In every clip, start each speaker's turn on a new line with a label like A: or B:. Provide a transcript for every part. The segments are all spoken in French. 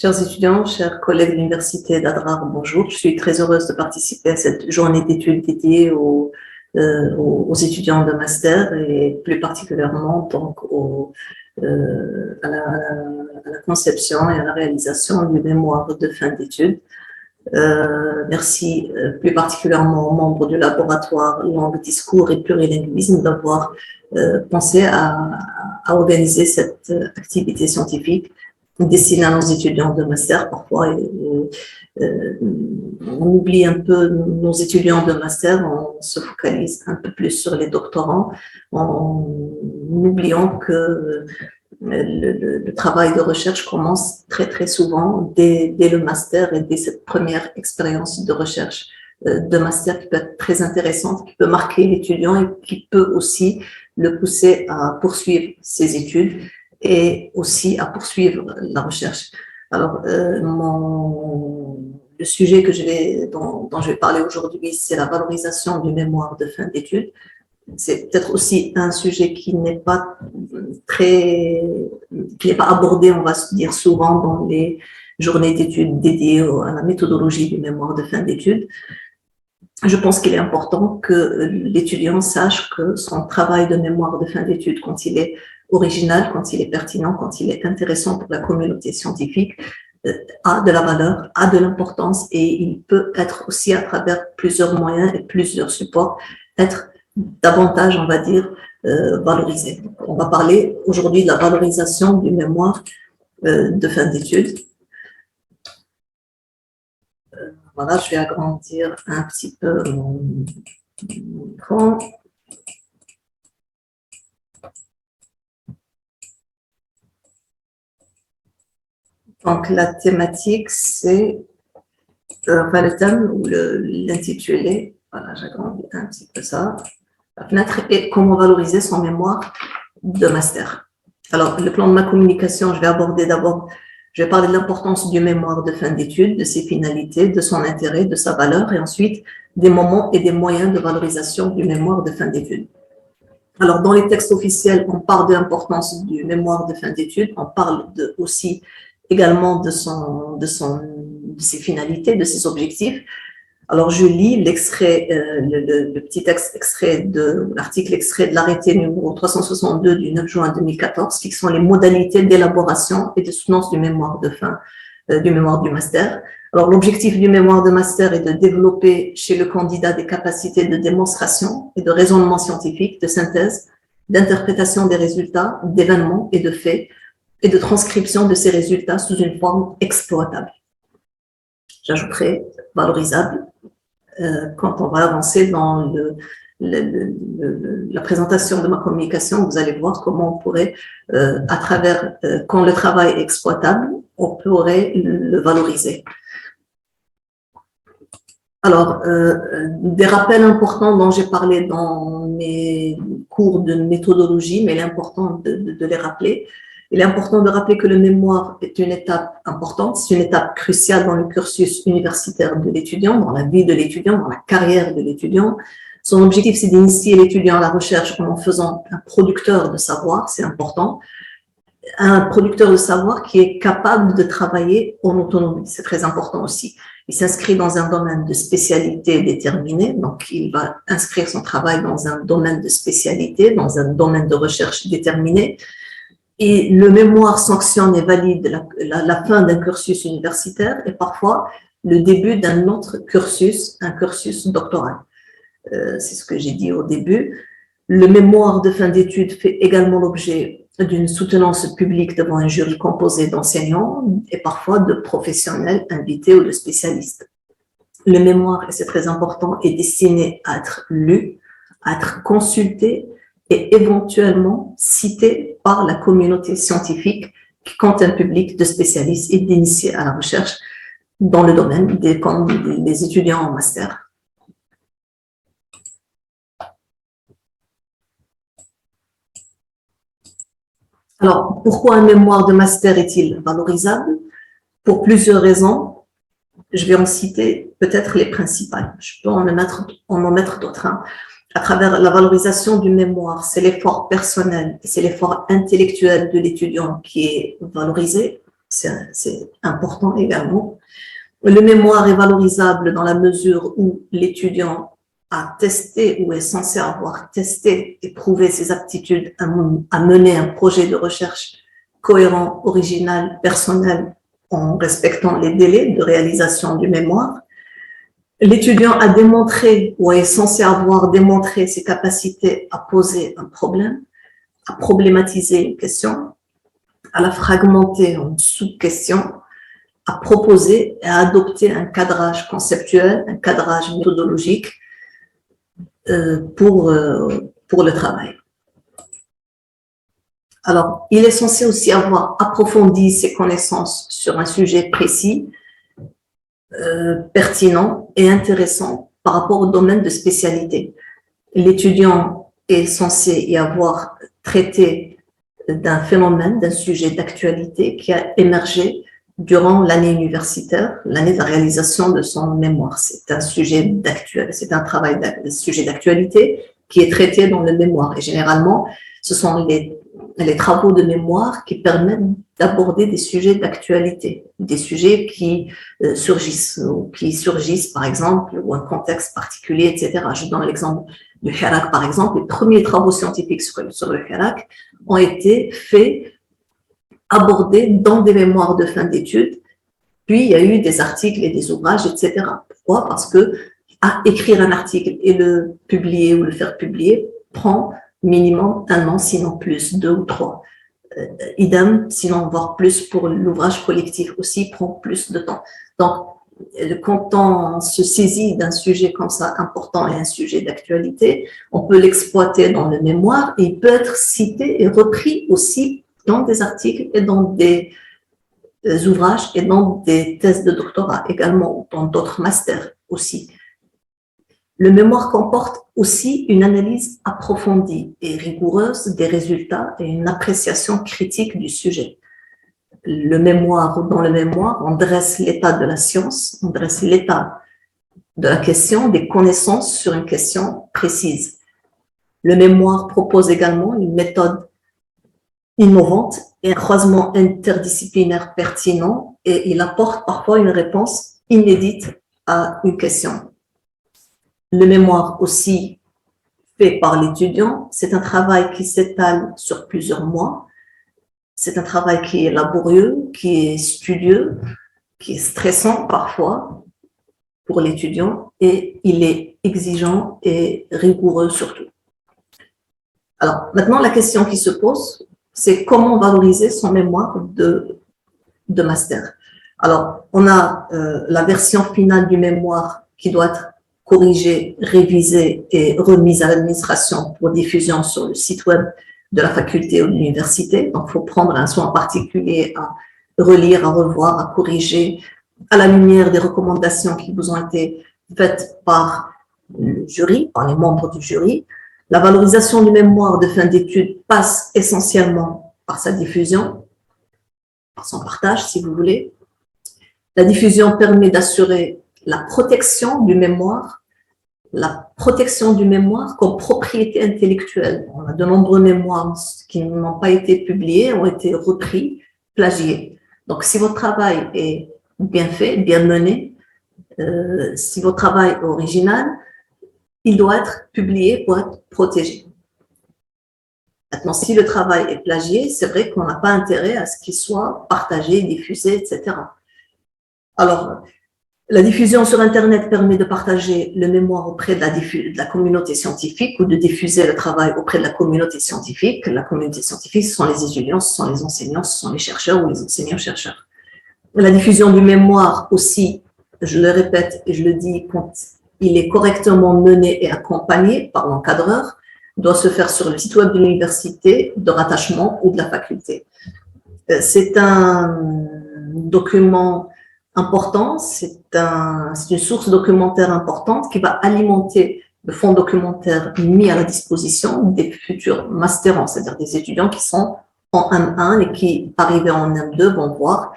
A: Chers étudiants, chers collègues de l'Université d'Adrar, bonjour. Je suis très heureuse de participer à cette journée d'études dédiée aux étudiants de master et plus particulièrement donc à la conception et à la réalisation du mémoire de fin d'études. Merci plus particulièrement aux membres du laboratoire langue, discours et plurilinguisme d'avoir pensé à organiser cette activité scientifique destinée à nos étudiants de master. Parfois, on oublie un peu nos étudiants de master, on se focalise un peu plus sur les doctorants, en oubliant que le travail de recherche commence très souvent dès le master et dès cette première expérience de recherche de master qui peut être très intéressante, qui peut marquer l'étudiant et qui peut aussi le pousser à poursuivre ses études et aussi à poursuivre la recherche. Alors, le sujet dont je vais parler aujourd'hui, c'est la valorisation du mémoire de fin d'études. C'est peut-être aussi un sujet qui n'est pas abordé, on va se dire souvent, dans les journées d'études dédiées à la méthodologie du mémoire de fin d'études. Je pense qu'il est important que l'étudiant sache que son travail de mémoire de fin d'études, quand il est original, quand il est pertinent, quand il est intéressant pour la communauté scientifique, a de la valeur, a de l'importance et il peut être aussi à travers plusieurs moyens et plusieurs supports, être davantage, on va dire, valorisé. Donc, on va parler aujourd'hui de la valorisation du mémoire de fin d'études. Voilà, je vais agrandir un petit peu mon écran. Donc, la thématique, c'est le thème ou l'intitulé. Voilà, j'agrandis un petit peu ça. La fenêtre est comment valoriser son mémoire de master. Alors, le plan de ma communication, je vais parler de l'importance du mémoire de fin d'études, de ses finalités, de son intérêt, de sa valeur, et ensuite des moments et des moyens de valorisation du mémoire de fin d'études. Alors, dans les textes officiels, on parle de l'importance du mémoire de fin d'études, on parle aussi également de ses finalités, de ses objectifs. Alors, je lis l'extrait, le petit texte extrait l'article extrait de l'arrêté numéro 362 du 9 juin 2014, qui sont les modalités d'élaboration et de soutenance du mémoire de fin, du mémoire du master. Alors, l'objectif du mémoire de master est de développer chez le candidat des capacités de démonstration et de raisonnement scientifique, de synthèse, d'interprétation des résultats, d'événements et de faits, et de transcription de ces résultats sous une forme exploitable. J'ajouterai valorisable quand on va avancer dans la présentation de ma communication. Vous allez voir comment on pourrait, à travers, quand le travail est exploitable, on pourrait le valoriser. Alors, des rappels importants dont j'ai parlé dans mes cours de méthodologie, mais il est important de les rappeler. Il est important de rappeler que le mémoire est une étape importante, c'est une étape cruciale dans le cursus universitaire de l'étudiant, dans la vie de l'étudiant, dans la carrière de l'étudiant. Son objectif, c'est d'initier l'étudiant à la recherche en faisant un producteur de savoir, c'est important. Un producteur de savoir qui est capable de travailler en autonomie, c'est très important aussi. Il s'inscrit dans un domaine de spécialité déterminé, donc il va inscrire son travail dans un domaine de spécialité, dans un domaine de recherche déterminé. Et le mémoire sanctionne et valide la fin d'un cursus universitaire et parfois le début d'un autre cursus, un cursus doctoral. C'est ce que j'ai dit au début. Le mémoire de fin d'études fait également l'objet d'une soutenance publique devant un jury composé d'enseignants et parfois de professionnels invités ou de spécialistes. Le mémoire, et c'est très important, est destiné à être lu, à être consulté et éventuellement cité par la communauté scientifique qui compte un public de spécialistes et d'initiés à la recherche dans le domaine des étudiants en master. Alors, pourquoi un mémoire de master est-il valorisable? Pour plusieurs raisons. Je vais en citer peut-être les principales. Je peux en mettre d'autres. À travers la valorisation du mémoire, c'est l'effort personnel, c'est l'effort intellectuel de l'étudiant qui est valorisé. c'est important également. Le mémoire est valorisable dans la mesure où l'étudiant a testé ou est censé avoir testé et prouvé ses aptitudes à mener un projet de recherche cohérent, original, personnel, en respectant les délais de réalisation du mémoire. L'étudiant a démontré ou est censé avoir démontré ses capacités à poser un problème, à problématiser une question, à la fragmenter en sous-questions, à proposer et à adopter un cadrage conceptuel, un cadrage méthodologique pour le travail. Alors, il est censé aussi avoir approfondi ses connaissances sur un sujet précis, pertinent et intéressant par rapport au domaine de spécialité. L'étudiant est censé y avoir traité d'un phénomène, d'un sujet d'actualité qui a émergé durant l'année universitaire, l'année de la réalisation de son mémoire. C'est un sujet d'actualité, c'est un travail sujet d'actualité qui est traité dans le mémoire. Et généralement, ce sont les travaux de mémoire qui permettent d'aborder des sujets d'actualité, des sujets qui surgissent, par exemple, ou un contexte particulier, etc. Je donne l'exemple du Hirak, par exemple. Les premiers travaux scientifiques sur le Hirak ont été faits, abordés dans des mémoires de fin d'études, puis il y a eu des articles et des ouvrages, etc. Pourquoi? Parce que écrire un article et le publier ou le faire publier prend minimum 1 an, sinon plus, 2 ou 3. Idem, sinon voire plus pour l'ouvrage collectif aussi, prend plus de temps. Donc, quand on se saisit d'un sujet comme ça important et un sujet d'actualité, on peut l'exploiter dans le mémoire et il peut être cité et repris aussi dans des articles et dans des ouvrages et dans des thèses de doctorat également, dans d'autres masters aussi. Le mémoire comporte aussi une analyse approfondie et rigoureuse des résultats et une appréciation critique du sujet. Dans le mémoire, on dresse l'état de la science, on dresse l'état de la question, des connaissances sur une question précise. Le mémoire propose également une méthode innovante et un croisement interdisciplinaire pertinent et il apporte parfois une réponse inédite à une question. Le mémoire aussi fait par l'étudiant, c'est un travail qui s'étale sur plusieurs mois. C'est un travail qui est laborieux, qui est studieux, qui est stressant parfois pour l'étudiant et il est exigeant et rigoureux surtout. Alors maintenant, la question qui se pose, c'est comment valoriser son mémoire de master. Alors, on a la version finale du mémoire qui doit être corrigée, révisée et remise à l'administration pour diffusion sur le site web de la faculté ou de l'université. Donc, il faut prendre un soin particulier à relire, à revoir, à corriger à la lumière des recommandations qui vous ont été faites par le jury, par les membres du jury. La valorisation du mémoire de fin d'études passe essentiellement par sa diffusion, par son partage, si vous voulez. La diffusion permet d'assurer la protection du mémoire comme propriété intellectuelle. On a de nombreux mémoires qui n'ont pas été publiés, ont été repris, plagiés. Donc, si votre travail est bien fait, bien mené, si votre travail est original, il doit être publié pour être protégé. Maintenant, si le travail est plagié, c'est vrai qu'on n'a pas intérêt à ce qu'il soit partagé, diffusé, etc. Alors, la diffusion sur Internet permet de partager le mémoire auprès de la communauté scientifique ou de diffuser le travail auprès de la communauté scientifique. La communauté scientifique, ce sont les étudiants, ce sont les enseignants, ce sont les chercheurs ou les enseignants-chercheurs. La diffusion du mémoire aussi, je le répète et je le dis, quand il est correctement mené et accompagné par l'encadreur, doit se faire sur le site web de l'université de rattachement ou de la faculté. C'est un document important, c'est une source documentaire importante qui va alimenter le fonds documentaire mis à la disposition des futurs masterants, c'est-à-dire des étudiants qui sont en M1 et qui, arrivés en M2, vont voir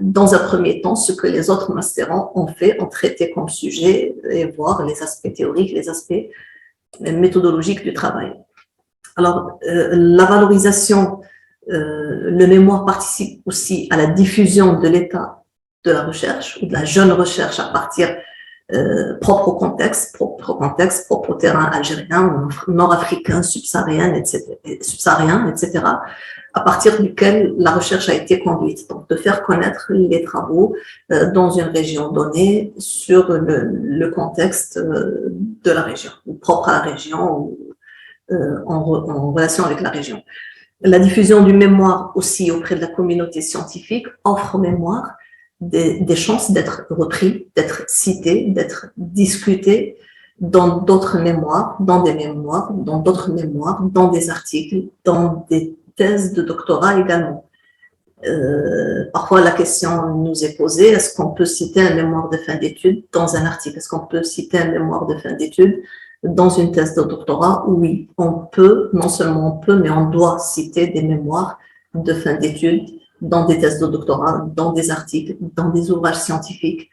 A: dans un premier temps ce que les autres masterants ont fait, ont traité comme sujet et voir les aspects théoriques, les aspects méthodologiques du travail. Alors, la valorisation Le mémoire participe aussi à la diffusion de l'état de la recherche ou de la jeune recherche à partir propre au contexte, propre au terrain algérien, nord-africain, subsaharien, etc., à partir duquel la recherche a été conduite. Donc, de faire connaître les travaux dans une région donnée sur le contexte de la région, ou propre à la région, ou en relation avec la région. La diffusion du mémoire aussi auprès de la communauté scientifique offre au mémoire des chances d'être repris, d'être cité, d'être discuté dans d'autres mémoires, dans d'autres mémoires, dans des articles, dans des thèses de doctorat également. Parfois, la question nous est posée, est-ce qu'on peut citer un mémoire de fin d'études dans un article? Est-ce qu'on peut citer un mémoire de fin d'études dans une thèse de doctorat? Oui, on peut, non seulement on peut, mais on doit citer des mémoires de fin d'études dans des thèses de doctorat, dans des articles, dans des ouvrages scientifiques,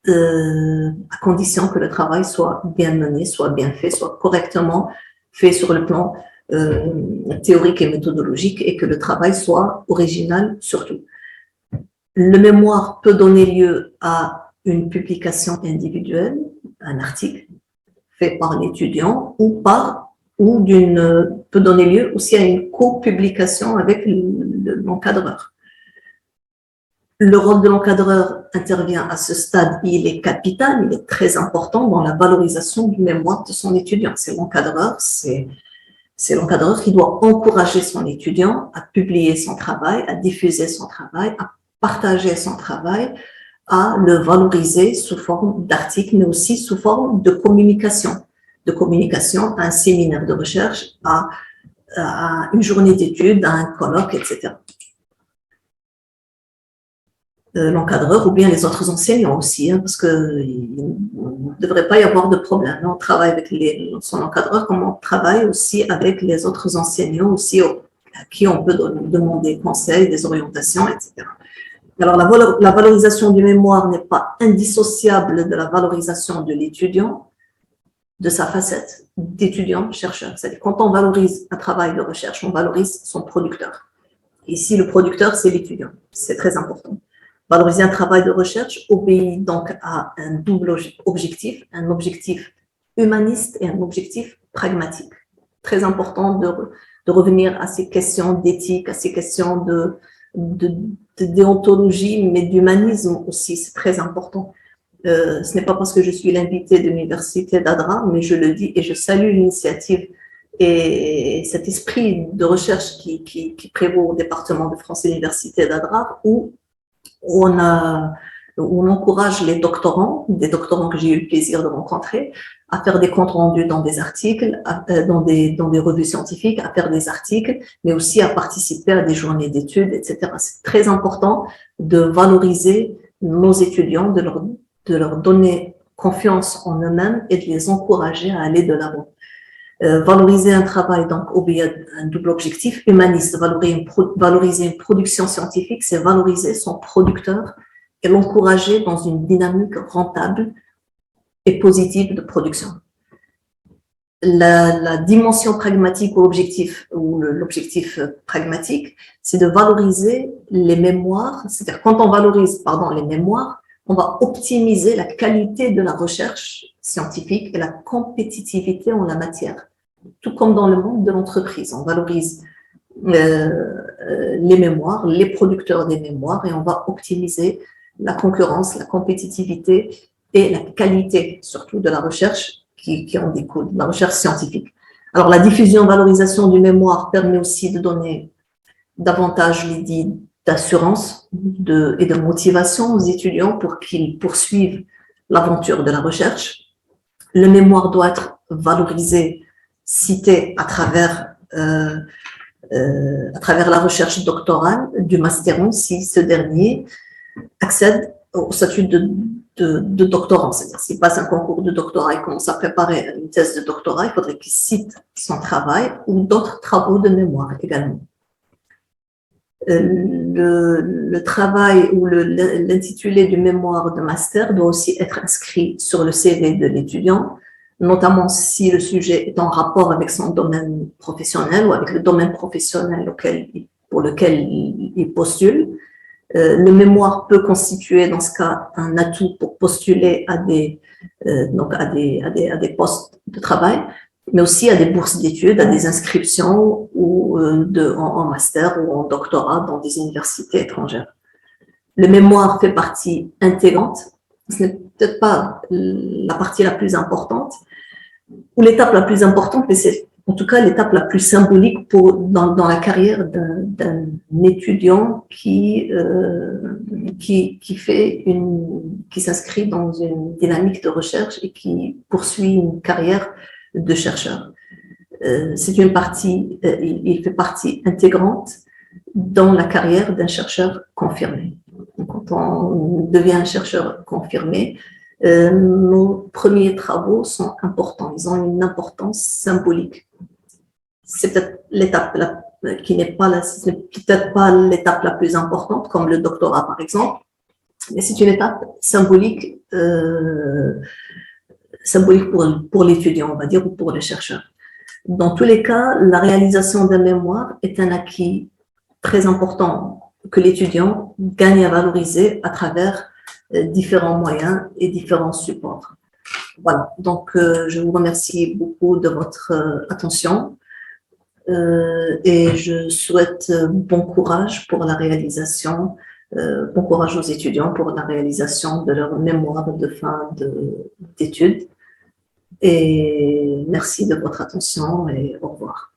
A: à condition que le travail soit bien mené, soit bien fait, soit correctement fait sur le plan théorique et méthodologique et que le travail soit original surtout. Le mémoire peut donner lieu à une publication individuelle, un article fait par l'étudiant peut donner lieu aussi à une co-publication avec l'encadreur. Le rôle de l'encadreur intervient à ce stade, il est capital, il est très important dans la valorisation du mémoire de son étudiant. C'est l'encadreur qui doit encourager son étudiant à publier son travail, à diffuser son travail, à partager son travail, à le valoriser sous forme d'articles, mais aussi sous forme de communication à un séminaire de recherche, à une journée d'études, à un colloque, etc. L'encadreur ou bien les autres enseignants aussi, parce qu'il ne devrait pas y avoir de problème. On travaille avec son encadreur comme on travaille aussi avec les autres enseignants aussi à qui on peut demander conseils, des orientations, etc. Alors, la valorisation du mémoire n'est pas indissociable de la valorisation de l'étudiant, de sa facette d'étudiant-chercheur. C'est-à-dire, quand on valorise un travail de recherche, on valorise son producteur. Ici, le producteur, c'est l'étudiant. C'est très important. Valoriser un travail de recherche obéit donc à un double objectif, un objectif humaniste et un objectif pragmatique. Très important de revenir à ces questions d'éthique, à ces questions de déontologie, mais d'humanisme aussi, c'est très important. Ce n'est pas parce que je suis l'invitée de l'université d'Adra, mais je le dis et je salue l'initiative et cet esprit de recherche qui prévaut au département de France et l'université d'Adra, où on encourage les doctorants, des doctorants que j'ai eu le plaisir de rencontrer, à faire des comptes rendus dans des articles, dans des revues scientifiques, à faire des articles, mais aussi à participer à des journées d'études, etc. C'est très important de valoriser nos étudiants, de leur donner confiance en eux-mêmes et de les encourager à aller de l'avant. Valoriser un travail, donc, obéit à un double objectif humaniste. Valoriser une production scientifique, c'est valoriser son producteur et l'encourager dans une dynamique rentable et positive de production. La dimension pragmatique ou l'objectif pragmatique, c'est de valoriser les mémoires, c'est-à-dire quand on valorise, les mémoires, on va optimiser la qualité de la recherche scientifique et la compétitivité en la matière. Tout comme dans le monde de l'entreprise, on valorise les mémoires, les producteurs des mémoires, et on va optimiser la concurrence, la compétitivité et la qualité, surtout de la recherche qui en découle, de la recherche scientifique. Alors, la diffusion, valorisation du mémoire permet aussi de donner davantage, je l'ai dit, d'assurance et de motivation aux étudiants pour qu'ils poursuivent l'aventure de la recherche. Le mémoire doit être valorisé, cité à travers la recherche doctorale du masteron, si ce dernier accède au statut de doctorant. C'est-à-dire, s'il passe un concours de doctorat et commence à préparer une thèse de doctorat, il faudrait qu'il cite son travail ou d'autres travaux de mémoire également. Le travail ou l'intitulé du mémoire de master doit aussi être inscrit sur le CV de l'étudiant notamment si le sujet est en rapport avec son domaine professionnel ou avec le domaine professionnel pour lequel il postule. Le mémoire peut constituer, dans ce cas, un atout pour postuler à des postes de travail, mais aussi à des bourses d'études, à des inscriptions ou en master ou en doctorat dans des universités étrangères. Le mémoire fait partie intégrante. Ce n'est peut-être pas la partie la plus importante, ou l'étape la plus importante, mais c'est en tout cas l'étape la plus symbolique dans la carrière d'un étudiant qui s'inscrit dans une dynamique de recherche et qui poursuit une carrière de chercheur. C'est une partie, il fait partie intégrante dans la carrière d'un chercheur confirmé. Quand on devient un chercheur confirmé, nos premiers travaux sont importants, ils ont une importance symbolique. C'est peut-être l'étape qui n'est pas peut-être pas l'étape la plus importante, comme le doctorat par exemple, mais c'est une étape symbolique, symbolique pour l'étudiant, on va dire, ou pour le chercheur. Dans tous les cas, la réalisation d'un mémoire est un acquis très important que l'étudiant gagne à valoriser à travers différents moyens et différents supports. Voilà, donc je vous remercie beaucoup de votre attention et je souhaite bon courage pour la réalisation, bon courage aux étudiants pour la réalisation de leur mémoire de fin d'études. Et merci de votre attention et au revoir.